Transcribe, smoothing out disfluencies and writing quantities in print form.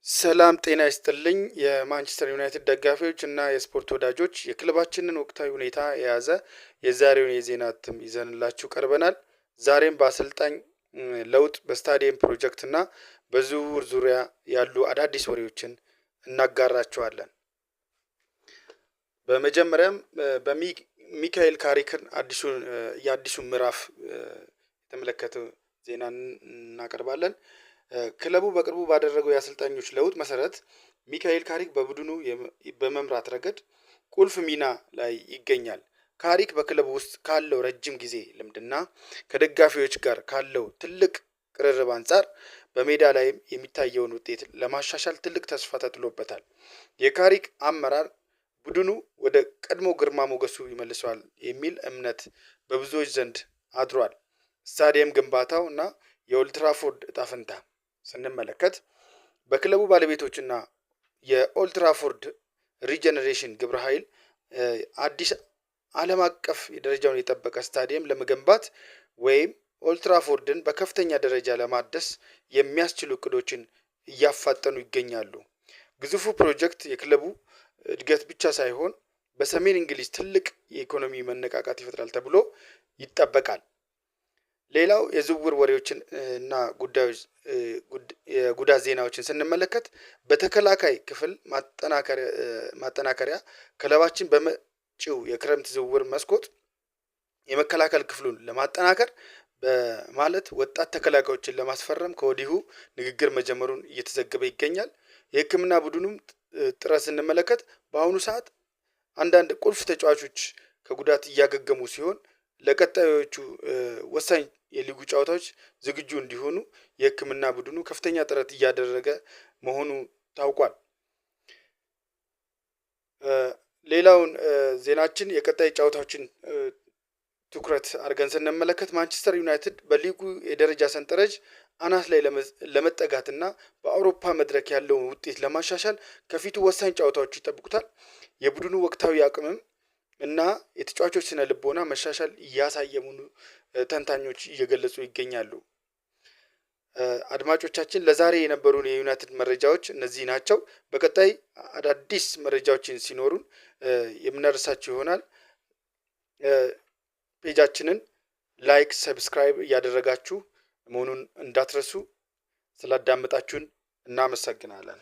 ሰላም ጤና ይስጥልኝ የማንቸስተር ዩናይትድ ደጋፊዎች እና የስፖርት ወዳጆች የክለባችንን ወቅታዊ ሁኔታ የያዘ የዛሬውን የዜና እትም ይዘንላችሁ ቀርበናል። ዛሬም በአሰልጣኝ ለውጥ በስታዲየም ፕሮጀክት እና በዝውውር ዙሪያ ያሉ አዳዲስ ወሬዎችን እናጋራችኋለን። በመጀመሪያም በሚካኤል ካሪክን የአዲሱን ምዕራፍ የተመለከተ ዜና እናቀርባለን። ክለቡ በቅርቡ ባደረገው የአሰልጣኞች ለውጥ መሰረት ሚካኤል ካሪክ በቡድኑ በመምራት ረገድ ቁልፍ ሚና ላይ ይገኛል። ካሪክ በክለቡ ውስጥ ካለው ረጅም ጊዜ ልምድና ከደጋፊዎች ጋር ካለው ትልቅ ቅርርብ አንጻር በሜዳ ላይም የሚታየውን ውጤት ለማሻሻል ትልቅ ተስፋ ተጥሎበታል። የካሪክ አመራር ቡድኑ ወደ ቀድሞ ግርማ ሞገሱ ይመልሰዋል የሚል እምነት በብዙዎች ዘንድ አድሯል። ስታዲየም ግንባታው እና የኦልድ ትራፎርድ እጣ ፈንታ ስንመለከት በክለቡ ባለቤቶችና የኦልድ ትራፎርድ ሪጀነሬሽን ግብረ ኃይል አዲስ ዓለም አቀፍ ደረጃውን የጠበቀ ስታዲየም ለመገንባት ወይም ኦልድ ትራፎርድን በከፍተኛ ደረጃ ለማደስ የሚያስችሉ እቅዶችን እያፋጠኑ ይገኛሉ። ግዙፉ ፕሮጀክት የክለቡ እድገት ብቻ ሳይሆን በሰሜን እንግሊዝ ትልቅ የኢኮኖሚ መነቃቃት ይፈጥራል ተብሎ ይጠበቃል። ሌላው የዝውውር ወሬዎችን እና የጉዳት ዜናዎችን ስንመለከት በተከላካይ ክፍል ማጠናከሪያ ክለባችን በመጪው የክረምት ዝውውር መስኮት የመከላከል ክፍሉን ለማጠናከር በማለት ወጣት ተከላካዮችን ለማስፈረም ከወዲሁ ንግግር መጀመሩን እየተዘገበ ይገኛል። የሕክምና ቡድኑም ጥረት ስንመለከት በአሁኑ ሰዓት አንዳንድ ቁልፍ ተጫዋቾች ከጉዳት እያገገሙ ሲሆን ለቀጣዮቹ ወሳኝ የሊጉ ጨዋታዎች ዝግጁ እንዲሆኑ የሕክምና ቡድኑ ከፍተኛ ጥረት እያደረገ መሆኑ ታውቋል። ሌላውን ዜናችን የቀጣይ ጨዋታዎችን ትኩረት አድርገን ስንመለከት ማንቸስተር ዩናይትድ በሊጉ የደረጃ ሰንጠረዥ አናት ላይ ለመጠጋትና በአውሮፓ መድረክ ያለውን ውጤት ለማሻሻል ከፊቱ ወሳኝ ጨዋታዎች ይጠብቁታል። የቡድኑ ወቅታዊ አቅምም እና የተጫዋቾች ስነ ልቦና መሻሻል እያሳየ መሆኑ ተንታኞች እየገለጹ ይገኛሉ። አድማጮቻችን ለዛሬ የነበሩን የዩናይትድ መረጃዎች እነዚህ ናቸው። በቀጣይ አዳዲስ መረጃዎችን ሲኖሩን የምናደርሳችሁ ይሆናል። ፔጃችንን ላይክ፣ ሰብስክራይብ እያደረጋችሁ መሆኑን እንዳትረሱ። ስላዳመጣችሁን እናመሰግናለን።